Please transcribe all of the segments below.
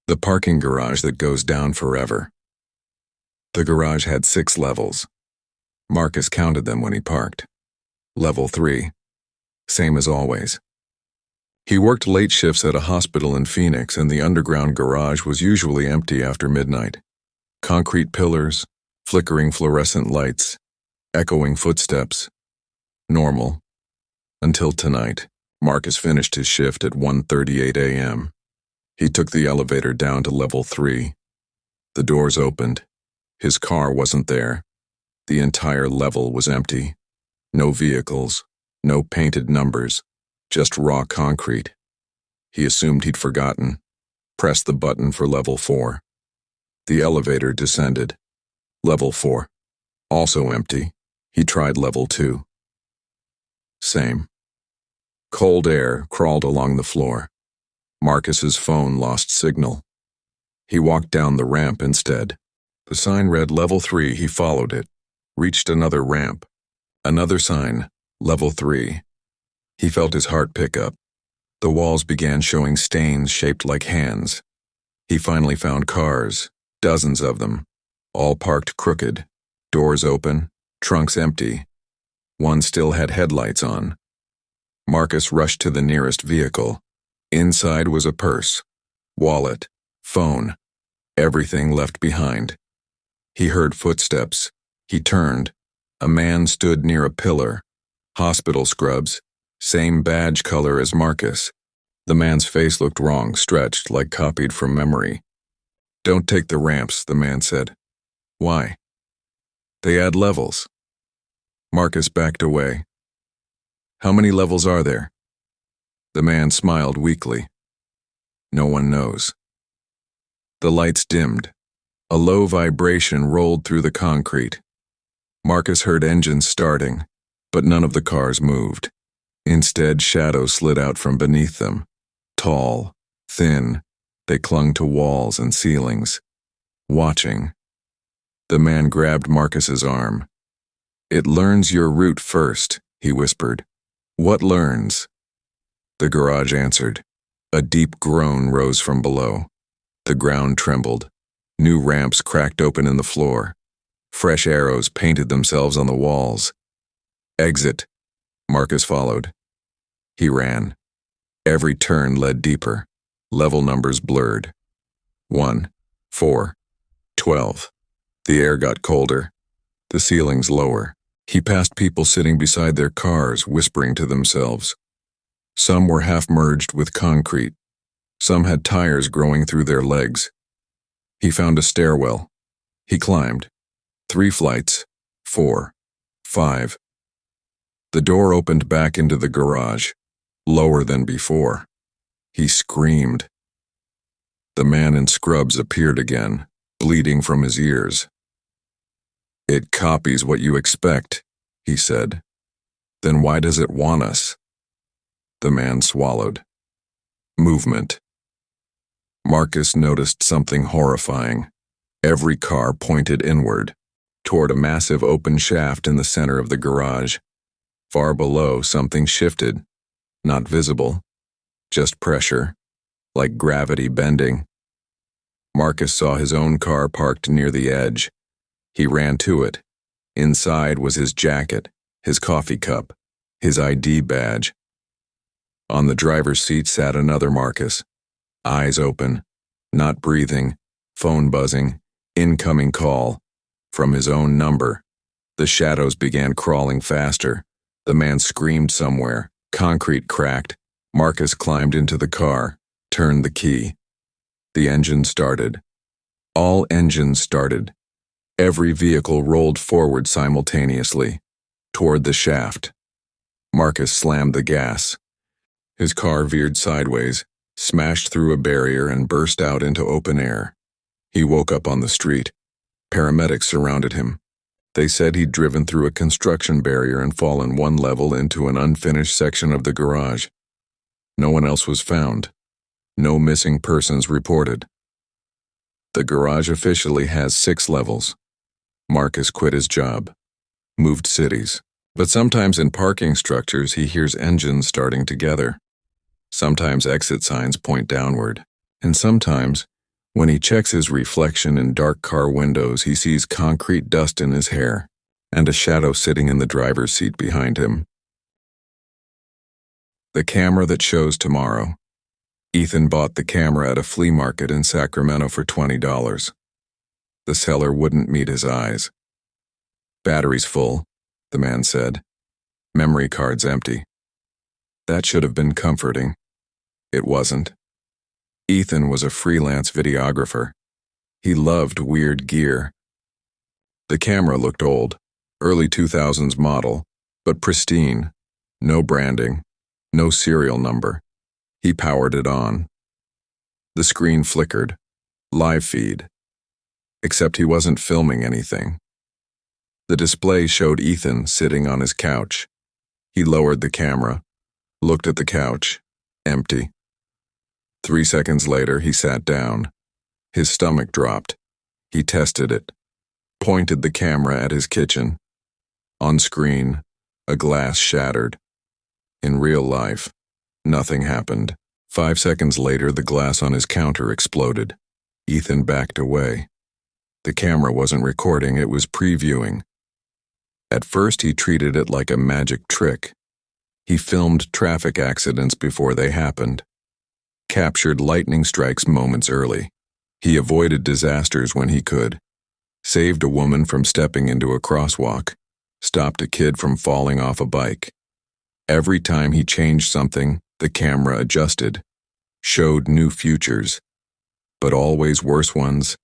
The parking garage that goes down forever. The garage had 6 levels. Marcus counted them when he parked. Level 3. Same as always. He worked late shifts at a hospital in Phoenix, and the underground garage was usually empty after midnight. Concrete pillars, flickering fluorescent lights, echoing footsteps. Normal. Until tonight. Marcus finished his shift at 1:38 a.m. He took the elevator down to level 3. The doors opened. His car wasn't there. The entire level was empty. No vehicles, no painted numbers, just raw concrete. He assumed he'd forgotten. Pressed the button for level 4. The elevator descended. Level 4. Also empty. He tried level 2. Same. Cold air crawled along the floor. Marcus's phone lost signal. He walked down the ramp instead. The sign read level 3. He followed it. Reached another ramp. Another sign, level 3. He felt his heart pick up. The walls began showing stains shaped like hands. He finally found cars, dozens of them, all parked crooked, doors open, trunks empty. One still had headlights on. Marcus rushed to the nearest vehicle. Inside was a purse, wallet, phone, everything left behind. He heard footsteps. He turned. A man stood near a pillar. Hospital scrubs, same badge color as Marcus. The man's face looked wrong, stretched, like copied from memory. "Don't take the ramps," the man said. "Why?" "They add levels." Marcus backed away. "How many levels are there?" The man smiled weakly. "No one knows." The lights dimmed. A low vibration rolled through the concrete. Marcus heard engines starting, but none of the cars moved. Instead, shadows slid out from beneath them. Tall, thin, they clung to walls and ceilings, watching. The man grabbed Marcus's arm. "It learns your route first," he whispered. "What learns?" The garage answered. A deep groan rose from below. The ground trembled. New ramps cracked open in the floor. Fresh arrows painted themselves on the walls. "Exit." Marcus followed. He ran. Every turn led deeper. Level numbers blurred. 1, 4, 12. The air got colder. The ceilings lower. He passed people sitting beside their cars, whispering to themselves. Some were half-merged with concrete. Some had tires growing through their legs. He found a stairwell. He climbed. 3 flights, 4, 5. The door opened back into the garage, lower than before. He screamed. The man in scrubs appeared again, bleeding from his ears. "It copies what you expect," he said. "Then why does it want us?" The man swallowed. Movement. Marcus noticed something horrifying. Every car pointed inward, toward a massive open shaft in the center of the garage. Far below, something shifted. Not visible, just pressure, like gravity bending. Marcus saw his own car parked near the edge. He ran to it. Inside was his jacket, his coffee cup, his ID badge. On the driver's seat sat another Marcus, eyes open, not breathing, phone buzzing, incoming call, from his own number. The shadows began crawling faster. The man screamed somewhere. Concrete cracked. Marcus climbed into the car, turned the key. The engine started. All engines started. Every vehicle rolled forward simultaneously, toward the shaft. Marcus slammed the gas. His car veered sideways, smashed through a barrier and burst out into open air. He woke up on the street. Paramedics surrounded him. They said he'd driven through a construction barrier and fallen 1 level into an unfinished section of the garage. No one else was found. No missing persons reported. The garage officially has 6 levels. Marcus quit his job, moved cities. But sometimes in parking structures he hears engines starting together. Sometimes exit signs point downward. And sometimes, When he checks his reflection in dark car windows, he sees concrete dust in his hair and a shadow sitting in the driver's seat behind him. The camera that shows tomorrow. Ethan bought the camera at a flea market in Sacramento for $20. The seller wouldn't meet his eyes. "Battery's full," the man said. "Memory card's empty." That should have been comforting. It wasn't. Ethan was a freelance videographer. He loved weird gear. The camera looked old, early 2000s model, but pristine. No branding, no serial number. He powered it on. The screen flickered. Live feed. Except he wasn't filming anything. The display showed Ethan sitting on his couch. He lowered the camera, looked at the couch. Empty. 3 seconds later, he sat down. His stomach dropped. He tested it, pointed the camera at his kitchen. On screen, a glass shattered. In real life, nothing happened. 5 seconds later, the glass on his counter exploded. Ethan backed away. The camera wasn't recording, it was previewing. At first, he treated it like a magic trick. He filmed traffic accidents before they happened. Captured lightning strikes moments early. He avoided disasters when he could. Saved a woman from stepping into a crosswalk. Stopped a kid from falling off a bike. Every time he changed something, the camera adjusted. Showed new futures. But always worse ones.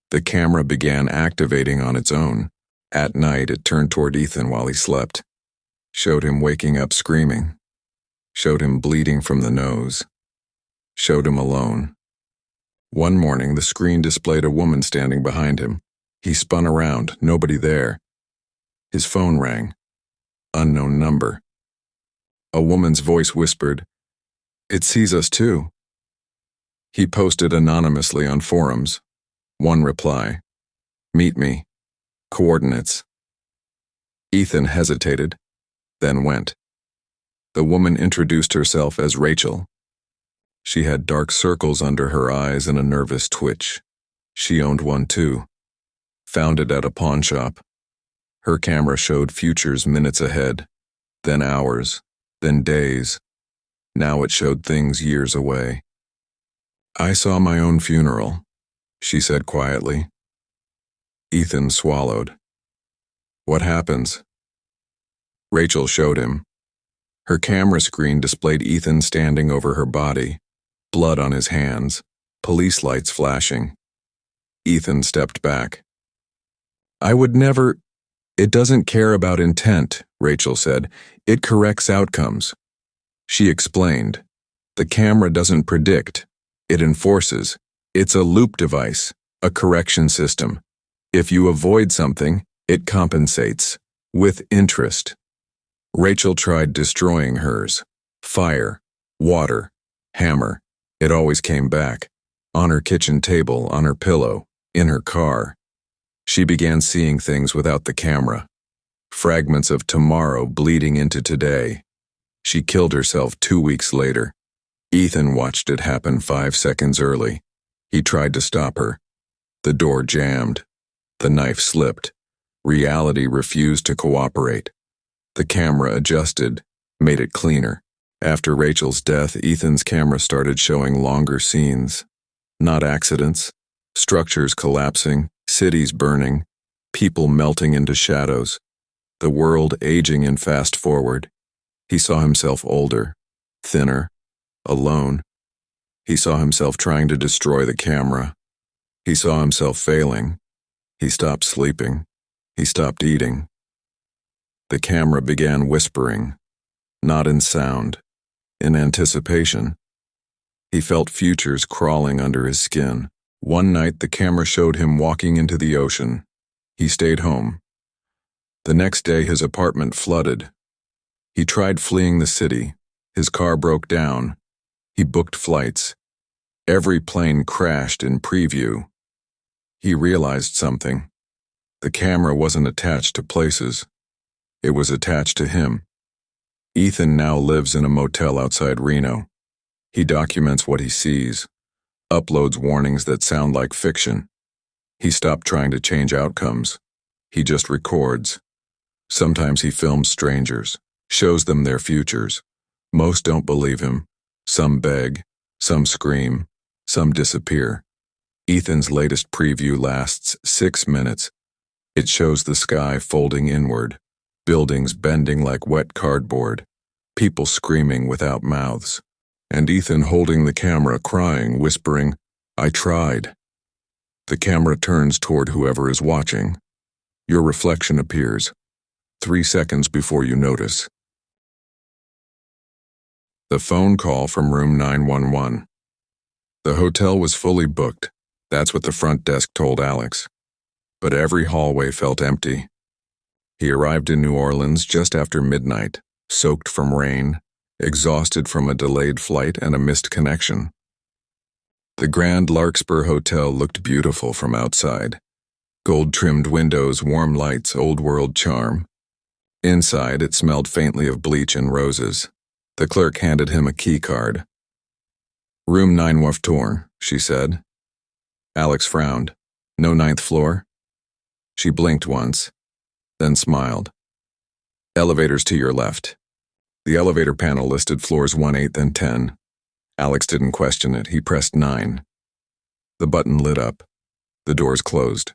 The camera began activating on its own. At night, it turned toward Ethan while he slept. Showed him waking up screaming. Showed him bleeding from the nose. Showed him alone. One morning, the screen displayed a woman standing behind him. He spun around, nobody there. His phone rang. Unknown number. A woman's voice whispered, "It sees us too." He posted anonymously on forums. One reply, "Meet me. Coordinates." Ethan hesitated, then went. The woman introduced herself as Rachel. She had dark circles under her eyes and a nervous twitch. She owned one too. Found it at a pawn shop. Her camera showed futures minutes ahead, then hours, then days. Now it showed things years away. "I saw my own funeral," she said quietly. Ethan swallowed. "What happens?" Rachel showed him. Her camera screen displayed Ethan standing over her body, blood on his hands, police lights flashing. Ethan stepped back. "I would never—" "It doesn't care about intent," Rachel said. "It corrects outcomes." She explained. "The camera doesn't predict. It enforces. It's a loop device, a correction system. If you avoid something, it compensates. With interest." Rachel tried destroying hers. Fire, water, hammer. It always came back. On her kitchen table, on her pillow, in her car. She began seeing things without the camera. Fragments of tomorrow bleeding into today. She killed herself 2 weeks later. Ethan watched it happen 5 seconds early. He tried to stop her. The door jammed. The knife slipped. Reality refused to cooperate. The camera adjusted, made it cleaner. After Rachel's death, Ethan's camera started showing longer scenes. Not accidents. Structures collapsing, cities burning, people melting into shadows. The world aging in fast forward. He saw himself older, thinner, alone. He saw himself trying to destroy the camera. He saw himself failing. He stopped sleeping. He stopped eating. The camera began whispering, not in sound, in anticipation. He felt futures crawling under his skin. One night, the camera showed him walking into the ocean. He stayed home. The next day, his apartment flooded. He tried fleeing the city. His car broke down. He booked flights. Every plane crashed in preview. He realized something. The camera wasn't attached to places. It was attached to him. Ethan now lives in a motel outside Reno. He documents what he sees. uploads warnings that sound like fiction. He stopped trying to change outcomes. He just records. Sometimes he films strangers, shows them their futures. Most don't believe him. Some beg, some scream, some disappear. Ethan's latest preview lasts 6 minutes. It shows the sky folding inward, buildings bending like wet cardboard, people screaming without mouths, and Ethan holding the camera crying, whispering, "I tried." The camera turns toward whoever is watching. Your reflection appears, 3 seconds before you notice. The phone call from room 911. The hotel was fully booked. That's what the front desk told Alex. But every hallway felt empty. He arrived in New Orleans just after midnight, soaked from rain, exhausted from a delayed flight and a missed connection. The Grand Larkspur Hotel looked beautiful from outside. Gold-trimmed windows, warm lights, old-world charm. Inside, it smelled faintly of bleach and roses. The clerk handed him a key card. "Room 914, she said. Alex frowned. "No 9th floor?" She blinked once, then smiled. "Elevators to your left." The elevator panel listed floors 1, 8, and 10. Alex didn't question it. He pressed 9. The button lit up. The doors closed.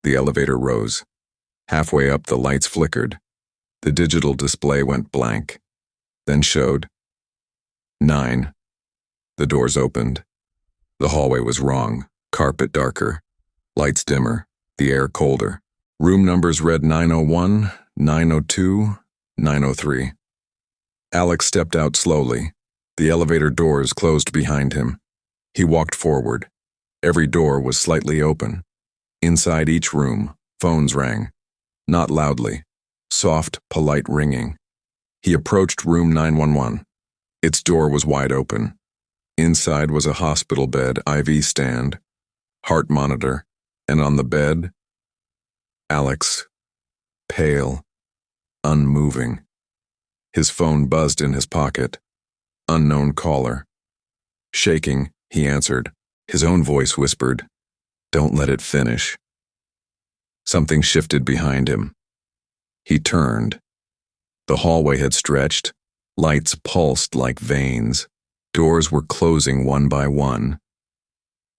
The elevator rose. Halfway up, the lights flickered. The digital display went blank, then showed 9. The doors opened. The hallway was wrong. Carpet darker. Lights dimmer. The air colder. Room numbers read 901, 902, 903. Alex stepped out slowly. The elevator doors closed behind him. He walked forward. Every door was slightly open. Inside each room, phones rang. Not loudly. Soft, polite ringing. He approached room 911. Its door was wide open. Inside was a hospital bed, IV stand, heart monitor, and on the bed, Alex, pale, unmoving. His phone buzzed in his pocket. Unknown caller. Shaking, he answered. His own voice whispered, "Don't let it finish." Something shifted behind him. He turned. The hallway had stretched. Lights pulsed like veins. Doors were closing one by one.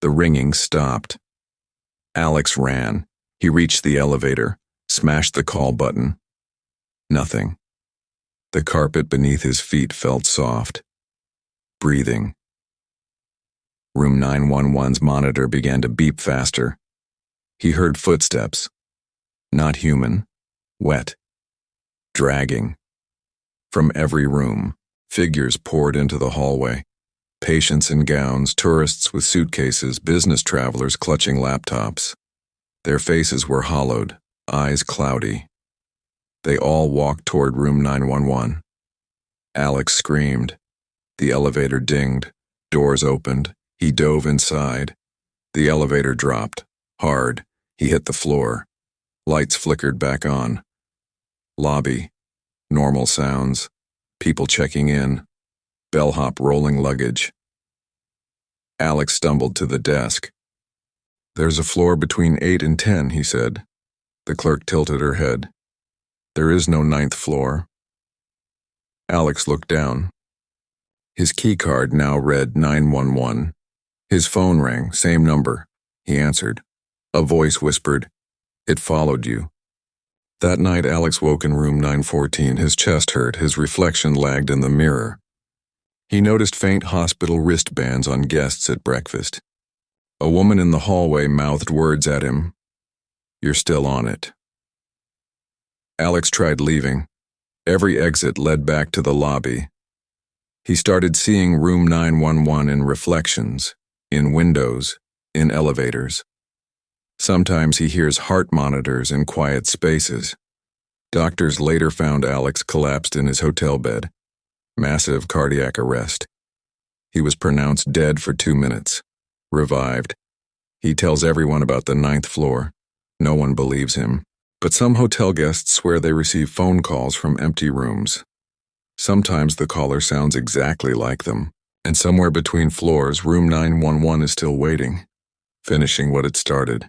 The ringing stopped. Alex ran. He reached the elevator, smashed the call button. Nothing. The carpet beneath his feet felt soft. Breathing. Room 911's monitor began to beep faster. He heard footsteps. Not human. Wet. Dragging. From every room, figures poured into the hallway. Patients in gowns, tourists with suitcases, business travelers clutching laptops. Their faces were hollowed, eyes cloudy. They all walked toward room 911. Alex screamed. The elevator dinged. Doors opened. He dove inside. The elevator dropped. Hard. He hit the floor. Lights flickered back on. Lobby. Normal sounds. People checking in. Bellhop rolling luggage. Alex stumbled to the desk. "There's a floor between 8 and 10, he said. The clerk tilted her head. "There is no 9th floor." Alex looked down. His keycard now read 911. His phone rang, same number. He answered. A voice whispered, "It followed you." That night, Alex woke in room 914. His chest hurt. His reflection lagged in the mirror. He noticed faint hospital wristbands on guests at breakfast. A woman in the hallway mouthed words at him. "You're still on it." Alex tried leaving. Every exit led back to the lobby. He started seeing room 911 in reflections, in windows, in elevators. Sometimes he hears heart monitors in quiet spaces. Doctors later found Alex collapsed in his hotel bed. Massive cardiac arrest. He was pronounced dead for 2 minutes. Revived. He tells everyone about the 9th floor. No one believes him. But some hotel guests swear they receive phone calls from empty rooms. Sometimes the caller sounds exactly like them, And somewhere between floors, room 911 is still waiting, finishing what it started.